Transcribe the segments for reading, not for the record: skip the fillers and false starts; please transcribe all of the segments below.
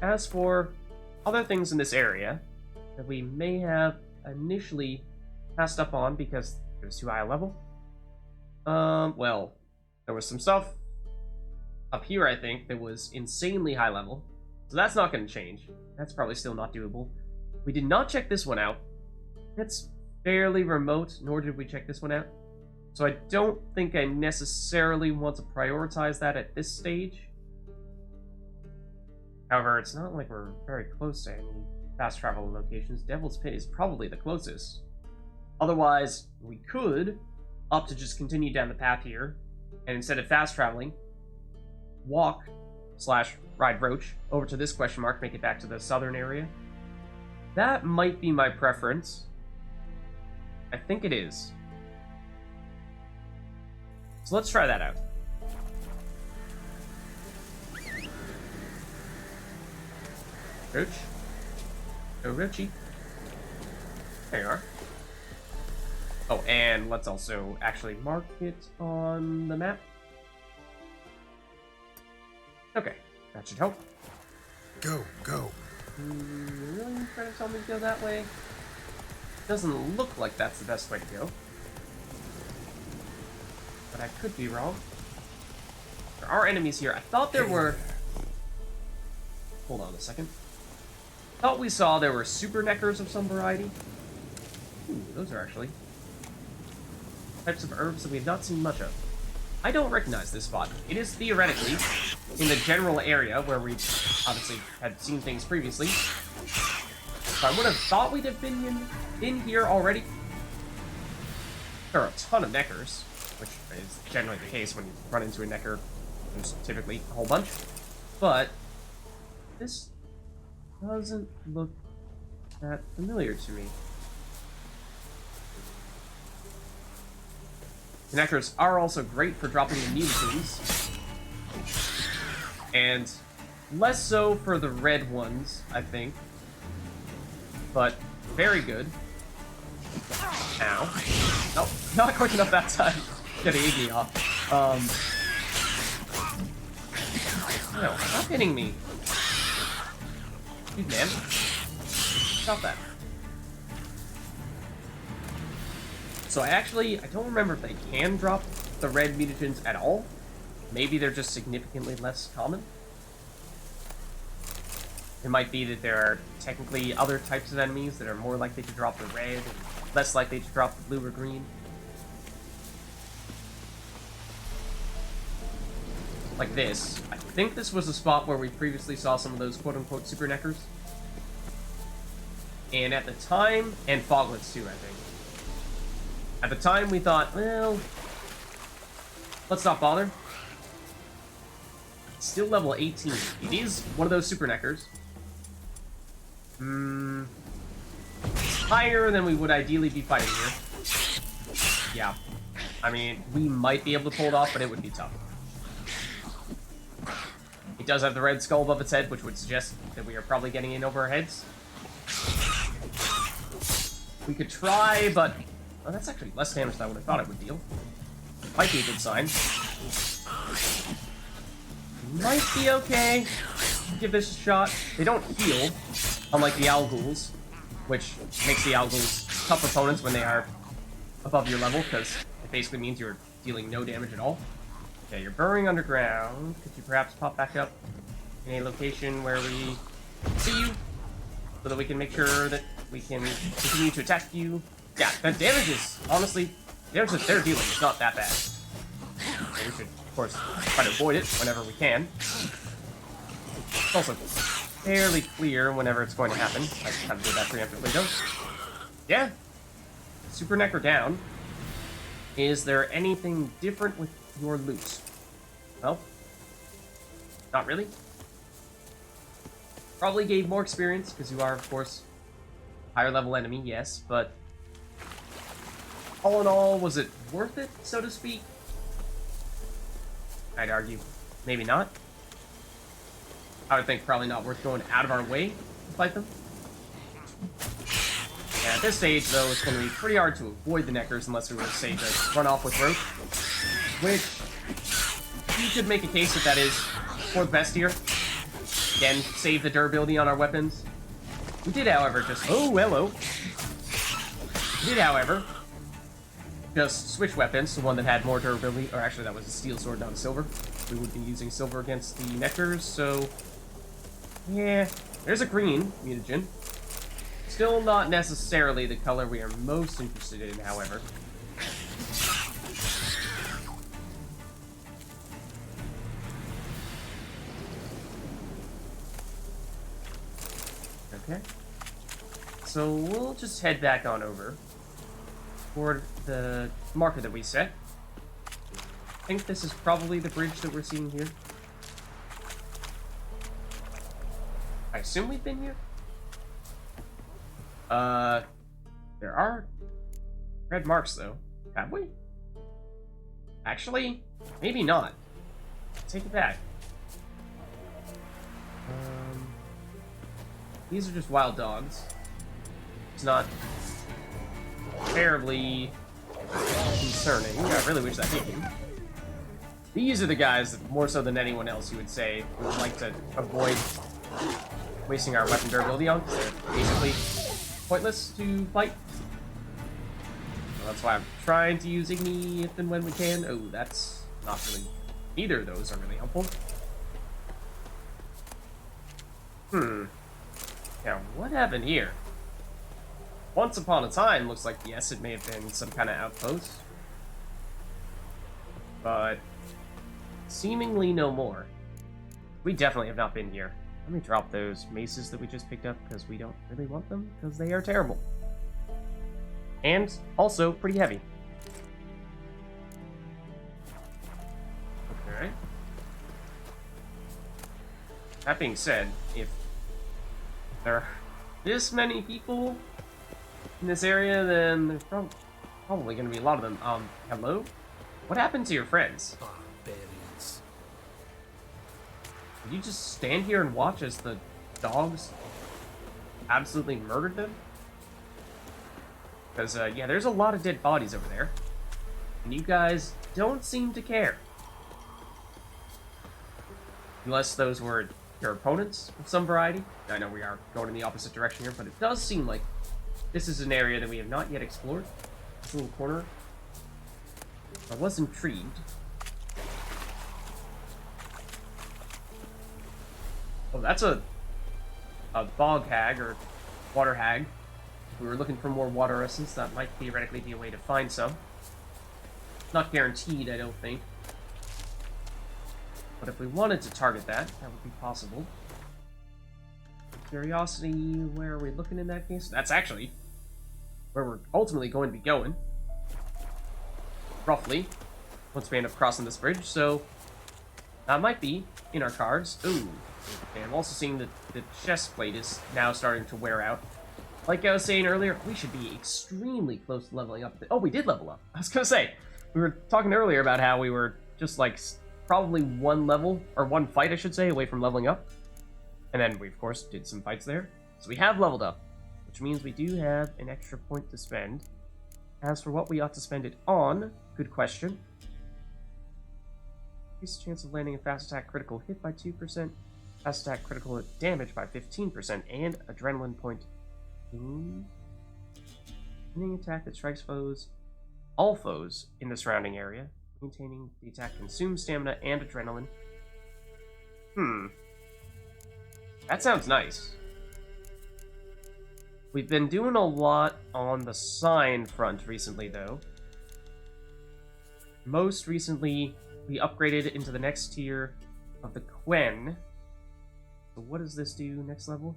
as for other things in this area that we may have initially passed up on because it was too high a level, well, there was some stuff up here, I think, that was insanely high level, so that's not going to change. That's probably still not doable. We did not check this one out. It's fairly remote, nor did we check this one out. So I don't think I necessarily want to prioritize that at this stage. However, it's not like we're very close to any fast travel locations. Devil's Pit is probably the closest. Otherwise, we could opt to just continue down the path here, and instead of fast traveling, walk/ride Roach over to this question mark, make it back to the southern area. That might be my preference. I think it is. So let's try that out. Roach. Go Roachy. There you are. Oh, and let's also actually mark it on the map. Okay, that should help. Go. Really trying to tell me to go that way? Doesn't look like that's the best way to go. But I could be wrong. There are enemies here. I thought there were... Hold on a second. I thought we saw there were super neckers of some variety. Ooh, those are actually types of herbs that we have not seen much of. I don't recognize this spot. It is theoretically in the general area where we obviously had seen things previously. So I would have thought we'd have been in here already. There are a ton of neckers, which is generally the case when you run into a necker. There's typically a whole bunch. But this doesn't look that familiar to me. Connectors are also great for dropping the mutants, and less so for the red ones, I think, but very good. Ow. Nope, not quick enough that time. Getting Iggy off. No, stop hitting me. Dude, man. Stop that. So I don't remember if they can drop the red mutagens at all. Maybe they're just significantly less common. It might be that there are technically other types of enemies that are more likely to drop the red and less likely to drop the blue or green. Like this. I think this was a spot where we previously saw some of those quote-unquote super neckers. And at the time, and foglets too, I think. At the time, we thought, well, let's not bother. It's still level 18. It is one of those super neckers. It's higher than we would ideally be fighting here. Yeah. I mean, we might be able to pull it off, but it would be tough. It does have the red skull above its head, which would suggest that we are probably getting in over our heads. We could try, but... Oh, that's actually less damage than I would have thought it would deal. Might be a good sign. Might be okay. Give this a shot. They don't heal, unlike the Owl Ghouls, which makes the Owl Ghouls tough opponents when they are above your level, because it basically means you're dealing no damage at all. Okay, you're burrowing underground. Could you perhaps pop back up in a location where we see you, so that we can make sure that we can continue to attack you? Yeah, the damage is, honestly, the damage that they're dealing is not that bad. So we should, of course, try to avoid it whenever we can. It's also fairly clear whenever it's going to happen. I kind of did that preemptively, though. Yeah. Super Necker down. Is there anything different with your loot? Well, not really. Probably gave more experience, because you are, of course, higher level enemy, yes, but all in all, was it worth it, so to speak? I'd argue maybe not. I would think probably not worth going out of our way to fight them. Yeah, at this stage, though, it's going to be pretty hard to avoid the Neckers unless we were to say to run off with Roach, which you could make a case that is for the best here. again, save the durability on our weapons. We did, however, just... Oh, hello. We did, however, just switch weapons to one that had more durability. Or actually, that was a steel sword, not a silver. We would be using silver against the nectars, so... Yeah, there's a green mutagen. Still not necessarily the color we are most interested in, however. Okay. So we'll just head back on over toward the marker that we set. I think this is probably the bridge that we're seeing here. I assume we've been here? There are red marks, though. Have we? Actually, maybe not. Take it back. These are just wild dogs. It's not terribly concerning. I really wish that hit you. These are the guys that, more so than anyone else, you would say, we would like to avoid wasting our weapon durability on, because they're basically pointless to fight. So that's why I'm trying to use Igni if and when we can. Oh, that's not really... Neither of those are really helpful. Now, what happened here? Once upon a time, looks like, yes, it may have been some kind of outpost. But seemingly no more. We definitely have not been here. Let me drop those maces that we just picked up, because we don't really want them, because they are terrible. And also pretty heavy. Okay. That being said, if there are this many people in this area, then there's probably going to be a lot of them. Hello? What happened to your friends? Barbarians. Did you just stand here and watch as the dogs absolutely murdered them? Because, yeah, there's a lot of dead bodies over there. And you guys don't seem to care. Unless those were your opponents of some variety. I know we are going in the opposite direction here, but it does seem like this is an area that we have not yet explored. This little corner. I was intrigued. Oh, that's a bog hag, or water hag. If we were looking for more water essence, that might theoretically be a way to find some. Not guaranteed, I don't think. But if we wanted to target that, that would be possible. Curiosity, where are we looking in that case? That's actually where we're ultimately going to be going. Roughly. Once we end up crossing this bridge, so that might be in our cards. Ooh. Okay, I'm also seeing that the chest plate is now starting to wear out. Like I was saying earlier, we should be extremely close to leveling up. Oh, we did level up. I was gonna say, we were talking earlier about how we were just like probably one level, or one fight I should say, away from leveling up. And then we of course did some fights there. So we have leveled up, which means we do have an extra point to spend. As for what we ought to spend it on, good question. Increase the chance of landing a fast attack critical hit by 2%, fast attack critical hit damage by 15%, and adrenaline point. Any attack that strikes foes, all foes in the surrounding area, maintaining the attack consumes stamina and adrenaline. That sounds nice. We've been doing a lot on the sign front recently, though. Most recently, we upgraded into the next tier of the Quen. So what does this do next level?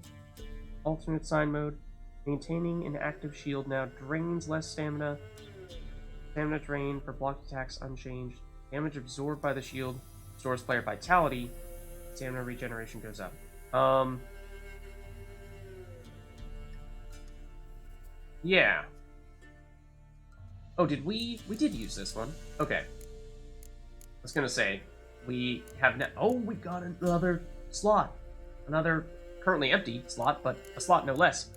Alternate sign mode. Maintaining an active shield now drains less stamina. Stamina drain for blocked attacks unchanged. Damage absorbed by the shield restores player vitality. Stamina regeneration goes up. Yeah. Oh, did we did use this one. Okay. I was gonna say, we have oh, we got another slot. Another currently empty slot, but a slot no less.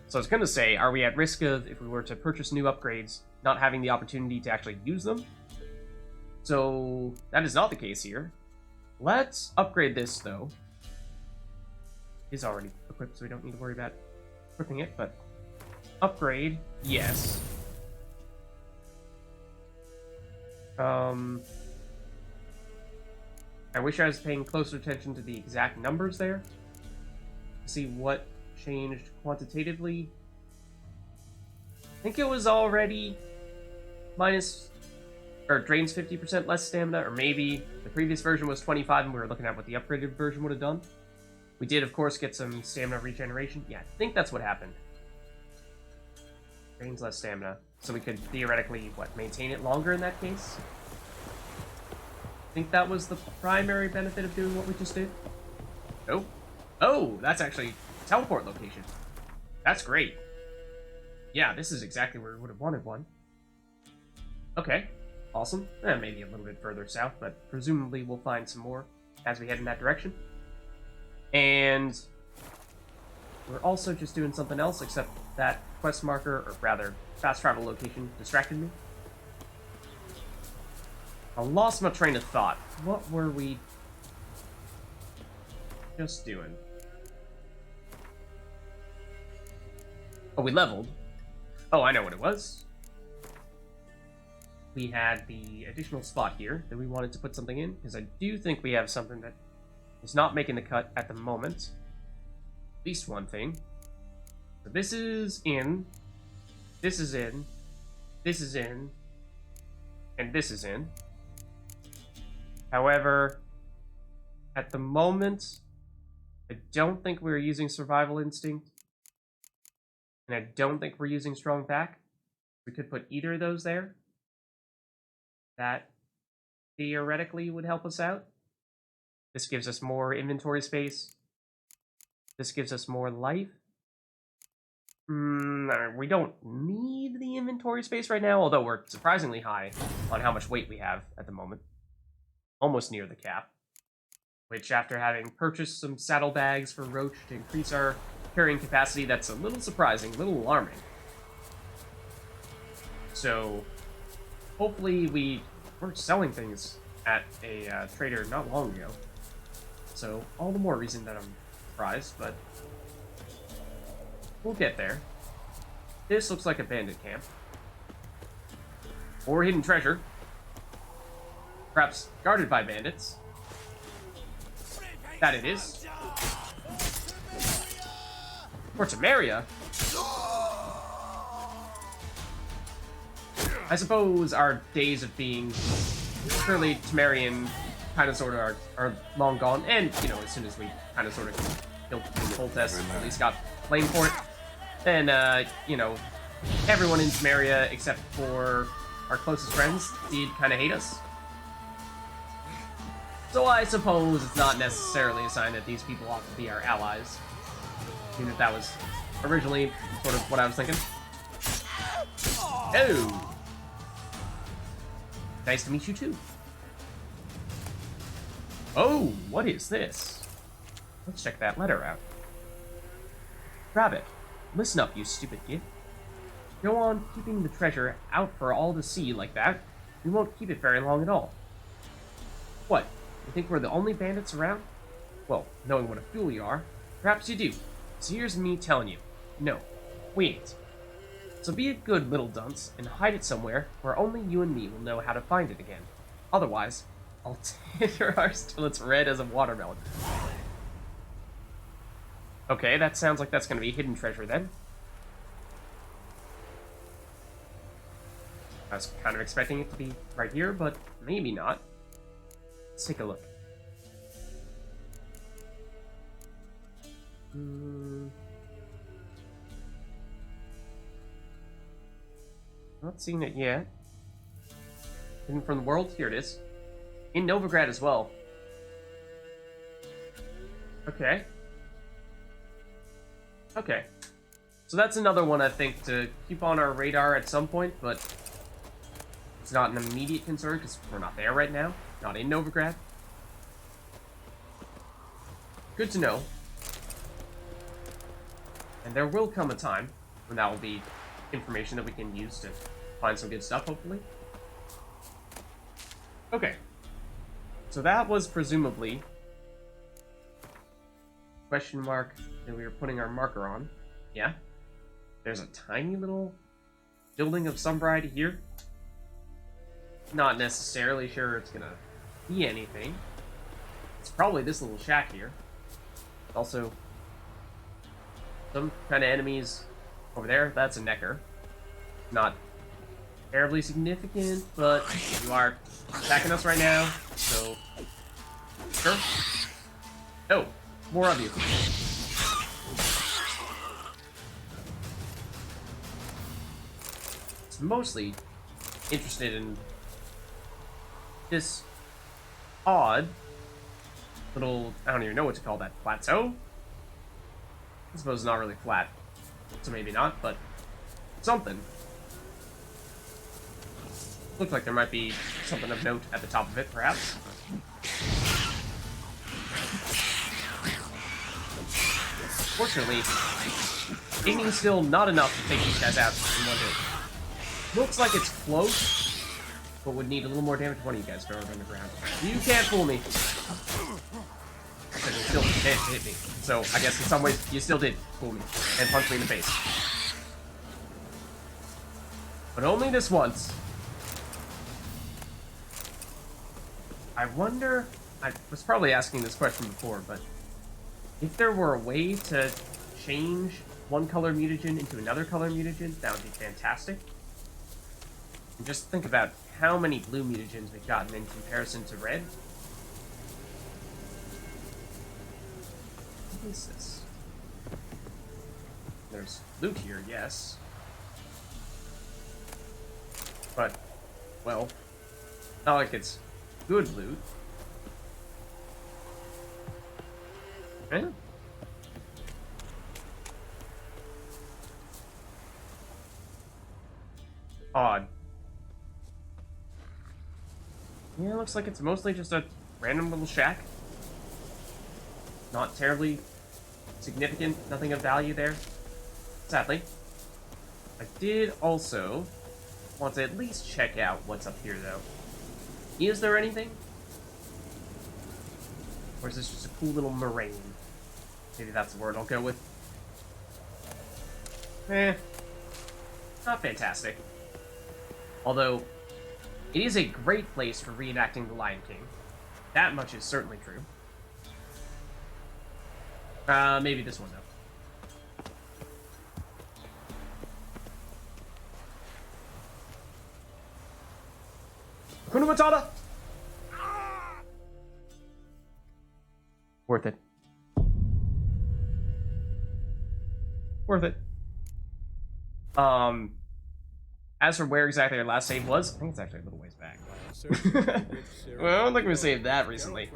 So I was gonna say, are we at risk of, if we were to purchase new upgrades, not having the opportunity to actually use them? So that is not the case here. Let's upgrade this, though. is already equipped, so we don't need to worry about equipping it, but upgrade, yes. I wish I was paying closer attention to the exact numbers there to see what changed quantitatively. I think it was already minus, or drains 50% less stamina, or maybe the previous version was 25 and we were looking at what the upgraded version would have done. We did, of course, get some stamina regeneration. Yeah, I think that's what happened. Drains less stamina. So we could theoretically, maintain it longer in that case? I think that was the primary benefit of doing what we just did. Nope. Oh, that's actually a teleport location. That's great. Yeah, this is exactly where we would have wanted one. Okay, awesome. Maybe a little bit further south, but presumably we'll find some more as we head in that direction. And we're also just doing something else, except that quest marker, or rather, fast travel location, distracted me. I lost my train of thought. What were we just doing? Oh, we leveled. Oh, I know what it was. We had the additional spot here that we wanted to put something in, because I do think we have something that is not making the cut at the moment. At least one thing. So this is in, this is in, this is in, and this is in. However, at the moment, I don't think we're using Survival Instinct, and I don't think we're using Strong Back. We could put either of those there. That theoretically would help us out. This gives us more inventory space. This gives us more life. We don't need the inventory space right now, although we're surprisingly high on how much weight we have at the moment. Almost near the cap. Which, after having purchased some saddlebags for Roach to increase our carrying capacity, that's a little surprising, a little alarming. So, hopefully we were selling things at a trader not long ago. So, all the more reason that I'm surprised, but we'll get there. This looks like a bandit camp. Or hidden treasure. Perhaps guarded by bandits. That it is. Or Temeria. I suppose our days of being purely Temerian kind of sort of are long gone. And, you know, as soon as we kind of sort of killed the whole test, at least got blamed for it, then, you know, everyone in Temeria, except for our closest friends, did kind of hate us. So I suppose it's not necessarily a sign that these people ought to be our allies. Even if that was originally sort of what I was thinking. Oh! Nice to meet you too. Oh, what is this? Let's check that letter out. Rabbit, listen up, you stupid kid. Go on keeping the treasure out for all to see like that. We won't keep it very long at all. What? You think we're the only bandits around? Well, knowing what a fool you are, perhaps you do. So here's me telling you. No, we ain't. So be a good little dunce and hide it somewhere where only you and me will know how to find it again. Otherwise, I'll tear ours till it's red as a watermelon. Okay, that sounds like that's going to be hidden treasure then. I was kind of expecting it to be right here, but maybe not. Let's take a look. Not seeing it yet. Hidden from the world? Here it is. In Novigrad as well. Okay. Okay. So that's another one I think to keep on our radar at some point, but it's not an immediate concern because we're not there right now. Not in Novigrad. Good to know. And there will come a time when that will be information that we can use to find some good stuff, hopefully. Okay. So that was presumably question mark that we were putting our marker on. Yeah. There's a tiny little building of some variety here. Not necessarily sure it's gonna be anything. It's probably this little shack here. Also, some kind of enemies over there. That's a necker. Not terribly significant, but you are attacking us right now, so sure. Oh, more of you. It's mostly interested in this odd little, I don't even know what to call that, plateau? I suppose it's not really flat, so maybe not, but something. Looks like there might be something of note at the top of it, perhaps. Fortunately, aiming still not enough to take these guys out in one hit. Looks like it's close, but would need a little more damage. One of you guys throw it on the ground. You can't fool me. But you still can't hit me. So I guess in some ways you still did fool me and punch me in the face. But only this once. I wonder, I was probably asking this question before, but if there were a way to change one color mutagen into another color mutagen, that would be fantastic. And just think about how many blue mutagens we've gotten in comparison to red. What is this? There's loot here, yes. But, well, not like it's good loot. Eh? Odd. Yeah, it looks like it's mostly just a random little shack. Not terribly significant, nothing of value there. Sadly. I did also want to at least check out what's up here, though. Is there anything? Or is this just a cool little moraine? Maybe that's the word I'll go with. Not fantastic. Although, it is a great place for reenacting The Lion King. That much is certainly true. Maybe this one, though. HAKUNA MATATA! Worth it. Worth it. As for where exactly our last save was, I think it's actually a little ways back. Well, I don't think we saved that recently.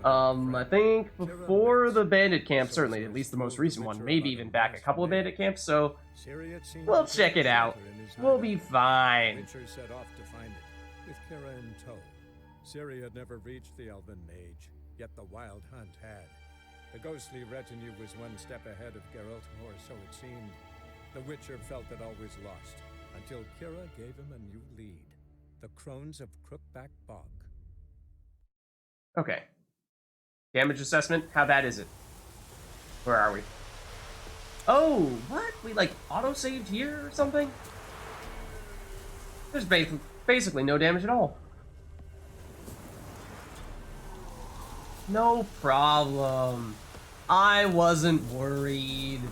I think before the bandit camp, certainly, at least the most recent one, maybe even back a couple of bandit camps, so we'll check it out. We'll be fine. Set off to find it, with Kira in tow. Ciri had never reached the Elven Age, yet the Wild Hunt had. The ghostly retinue was one step ahead of Geralt, or so it seemed. The Witcher felt it always lost, until Kira gave him a new lead. The Crones of Crookback Bog. Okay. Damage assessment, how bad is it? Where are we? Oh, what? We, like, auto-saved here or something? There's basically no damage at all. No problem. I wasn't worried.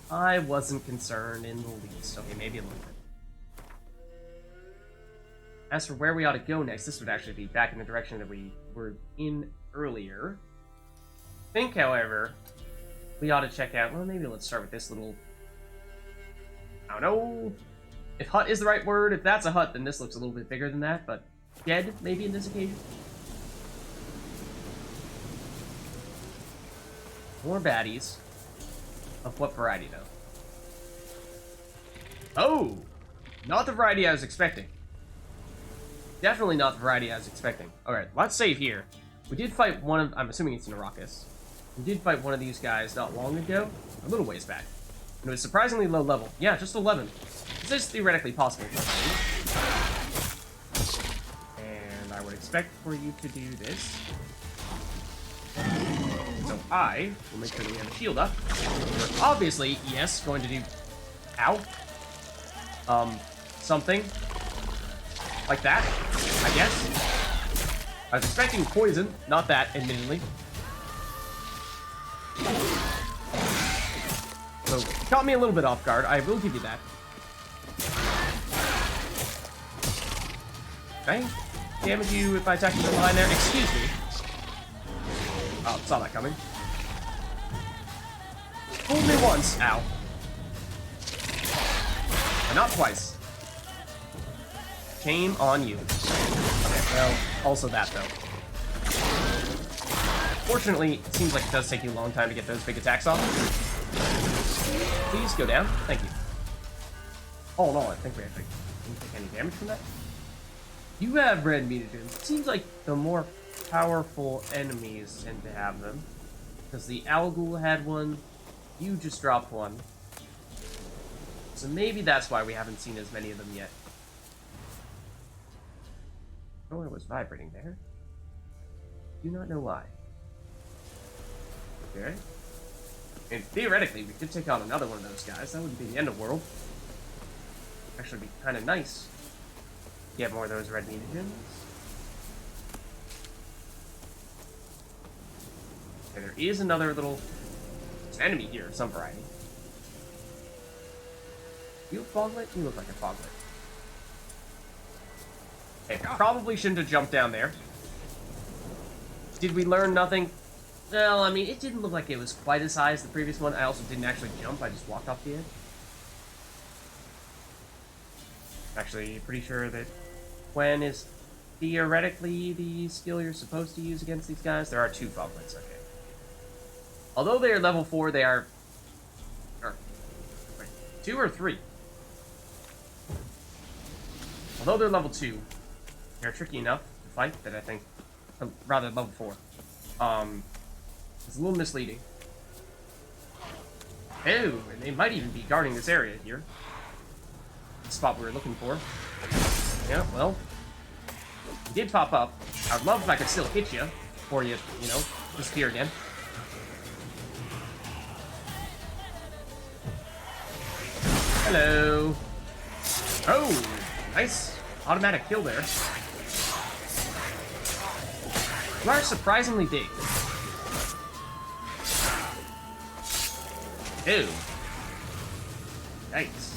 I wasn't concerned in the least. Okay, maybe a little bit. As for where we ought to go next, this would actually be back in the direction that we were in earlier. I think, however, we ought to check out... Well, maybe let's start with this little... I don't know if hut is the right word. If that's a hut, then this looks a little bit bigger than that, but shed, maybe, in this occasion. More baddies. Of what variety, though? Oh! Not the variety I was expecting. Definitely not the variety I was expecting. Alright, let's save here. We did fight one of... I'm assuming it's an Arrakis. We did fight one of these guys not long ago. A little ways back. And it was surprisingly low level. Yeah, just 11. This is theoretically possible. And I would expect for you to do this. I will make sure that we have a shield up. We're obviously, yes, going to do... Ow. Something. Like that, I guess. I was expecting poison, not that, admittedly. So, caught me a little bit off guard, I will give you that. Okay. Damage you if I attack you from behind there. Excuse me. Oh, saw that coming. Fooled me once. Ow. But not twice. Shame on you. Okay, well, also that, though. Fortunately, it seems like it does take you a long time to get those big attacks off. Please go down. Thank you. Oh, no, I think we actually didn't take any damage from that. You have red mutagens. It seems like the more powerful enemies tend to have them. Because the Algul had one, you just dropped one. So maybe that's why we haven't seen as many of them yet. Oh, it was vibrating there. Do not know why. Okay. And theoretically, we could take on another one of those guys. That wouldn't be the end of the world. Actually, be kind of nice. Get more of those red mutagens. Okay, there is another little enemy here of some variety. You a foglet? You look like a foglet. Okay, probably shouldn't have jumped down there. Did we learn nothing? Well, I mean, it didn't look like it was quite as high as the previous one. I also didn't actually jump, I just walked off the edge. Actually, pretty sure that Quen is theoretically the skill you're supposed to use against these guys. There are 2 foglets, okay. Although they are level 4, they are... wait, 2 or 3? Although they're level 2, they're tricky enough to fight that I think... rather, level 4. It's a little misleading. Oh, and they might even be guarding this area here. The spot we were looking for. Yeah, well... you did pop up. I'd love if I could still hit you before you know, disappear again. Hello. Oh, nice automatic kill there. You are surprisingly big. Ew. Yikes.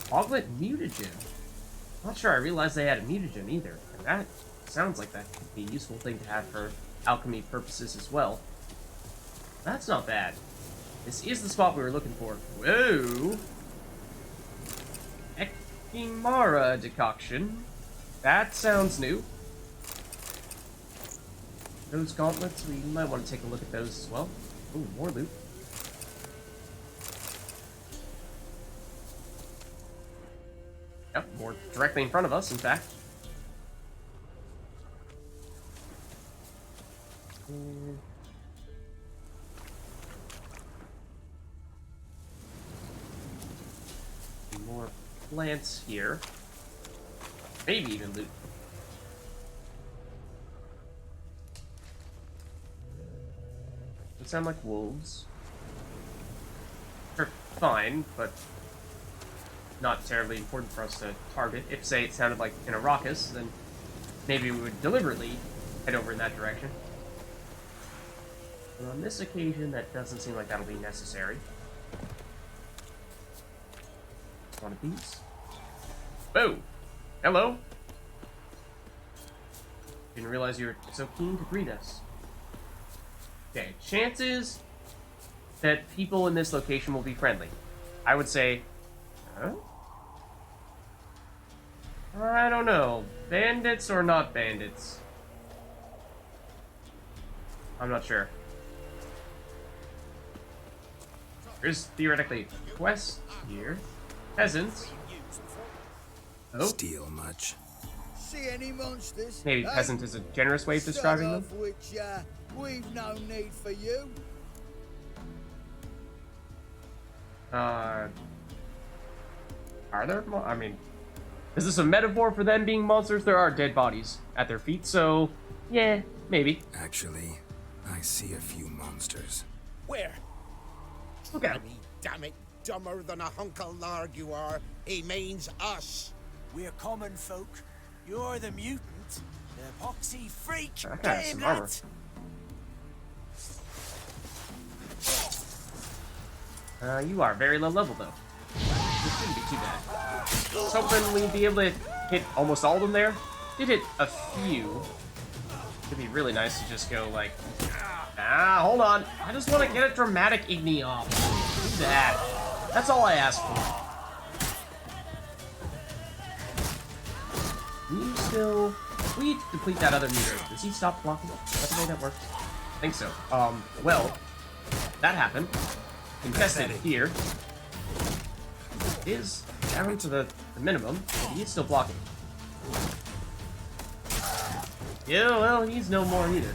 Foglet mutagen. Not sure I realized they had a mutagen either. And that sounds like that could be a useful thing to have for alchemy purposes as well. That's not bad. This is the spot we were looking for. Whoa! Ekimara decoction. That sounds new. Those gauntlets, we might want to take a look at those as well. Ooh, more loot. Yep, more directly in front of us, in fact. More plants here. Maybe even loot. They sound like wolves. They're fine, but not terribly important for us to target. If, say, it sounded like an Arrakis, then maybe we would deliberately head over in that direction. But on this occasion, that doesn't seem like that'll be necessary. One of these. Boo! Hello! Didn't realize you were so keen to greet us. Okay, chances that people in this location will be friendly. I would say... huh? I don't know. Bandits or not bandits? I'm not sure. There's theoretically a quest here. Peasants. Oh. Steal much? See any monsters? Maybe peasant is a generous way of describing them. Which, we've no need for you. Are there? I mean, is this a metaphor for them being monsters? There are dead bodies at their feet, so Yeah, maybe. Actually, I see a few monsters. Where? Look at him. Bloody damn it, dumber than a hunk of lard you are. He means us. We're common folk. You're the mutant, the epoxy freak. That guy Get has him, some armor. lads. You are very low level, though. This shouldn't be too bad. I was hoping we'd be able to hit almost all of them there. Did hit a few. It'd be really nice to just go like, hold on. I just want to get a dramatic Igni off. Do that. That's all I ask for. We need to complete that other meter. Does he stop blocking? That's the way that works. I think so. Well, that happened. Contested here. Is down to the minimum, but he is still blocking. Yeah, well, he's no more either.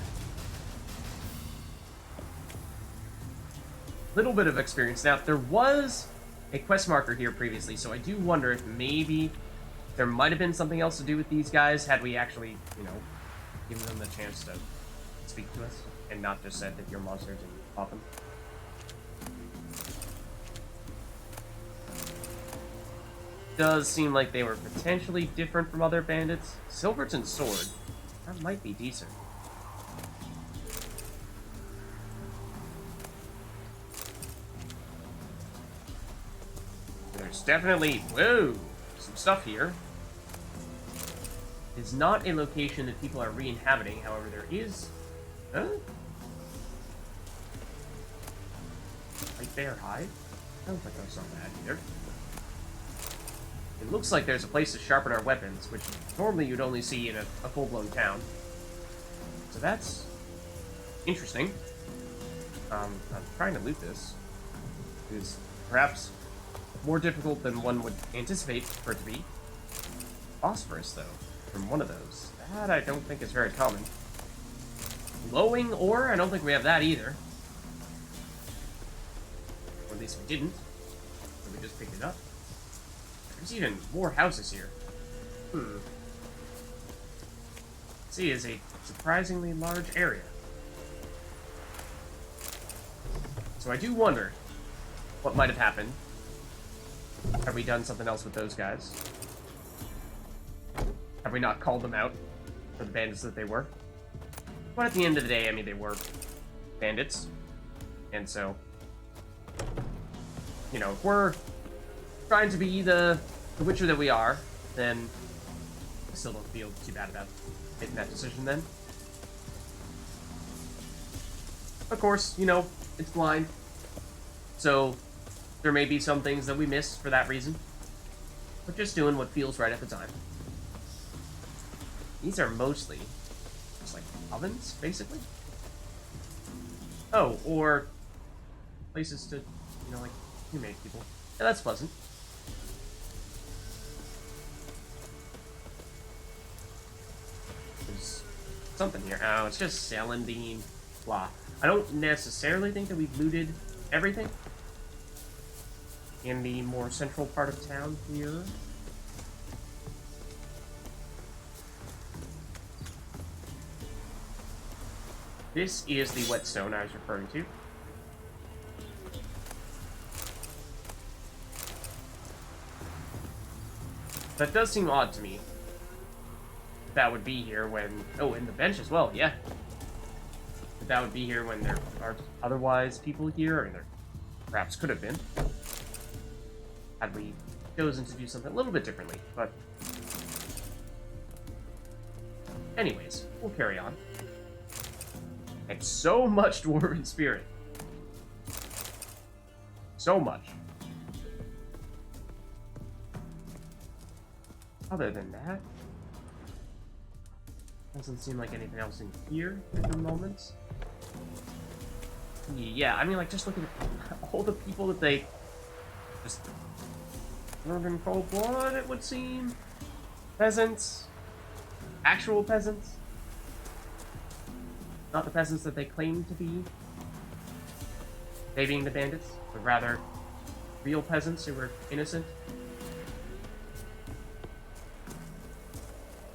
Little bit of experience. Now, there was a quest marker here previously, so I do wonder if maybe there might have been something else to do with these guys had we actually, you know, given them the chance to speak to us and not just said that you're monsters and pop them. Does seem like they were potentially different from other bandits. Silverton sword. That might be decent. There's definitely, whoa, some stuff here. It's not a location that people are re-inhabiting, however there is... Huh? Right there, hide? I don't think that's not bad either. It looks like there's a place to sharpen our weapons, which normally you'd only see in a full-blown town. So that's interesting. I'm trying to loot this. It's perhaps more difficult than one would anticipate for it to be. Phosphorus, though, from one of those. That I don't think is very common. Glowing ore? I don't think we have that either. Or at least we didn't. So we just picked it up. There's even more houses here. See, is a surprisingly large area. So I do wonder what might have happened. Have we done something else with those guys? Have we not called them out for the bandits that they were? But at the end of the day, I mean, they were bandits. And so, you know, if we're trying to be the Witcher that we are, then I still don't feel too bad about making that decision then. Of course, you know, it's blind. So there may be some things that we miss for that reason. But just doing what feels right at the time. These are mostly just like ovens, basically. Oh, or places to, you know, like, cremate people. Yeah, that's pleasant. There's something here. Oh, it's just Celandine. Blah. I don't necessarily think that we've looted everything in the more central part of town here. This is the whetstone I was referring to. That does seem odd to me. That would be here when... Oh, and the bench as well, yeah. That would be here when there aren't otherwise people here, or there perhaps could have been. Had we chosen to do something a little bit differently, but... Anyways, we'll carry on. And so much Dwarven Spirit. So much. Other than that, doesn't seem like anything else in here at the moment. Yeah, I mean, like, just look at all the people that they just murdered in cold blood, it would seem. Peasants. Actual peasants. Not the peasants that they claim to be. They being the bandits, but rather real peasants who were innocent.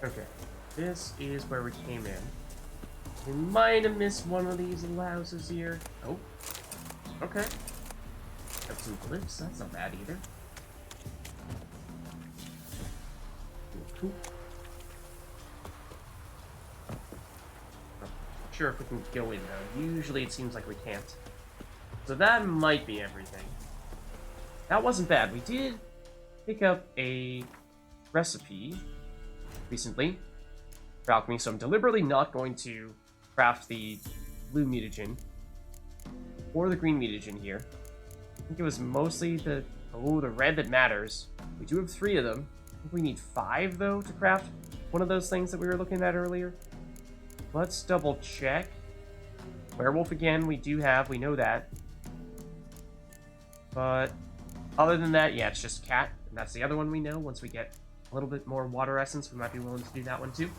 Okay, this is where we came in. We might have missed one of these little houses here. Oh. Okay. Got some glyphs. That's not bad either. Cool. Not sure if we can go in though. Usually it seems like we can't. So that might be everything. That wasn't bad. We did pick up a recipe recently for alchemy, so I'm deliberately not going to craft the blue mutagen or the green mutagen here. I think it was mostly the red that matters. We do have 3 of them. I think we need 5 though to craft one of those things that we were looking at earlier. Let's double check. Werewolf again, we know that. But other than that, yeah, it's just cat. And that's the other one we know. Once we get a little bit more water essence, we might be willing to do that one too.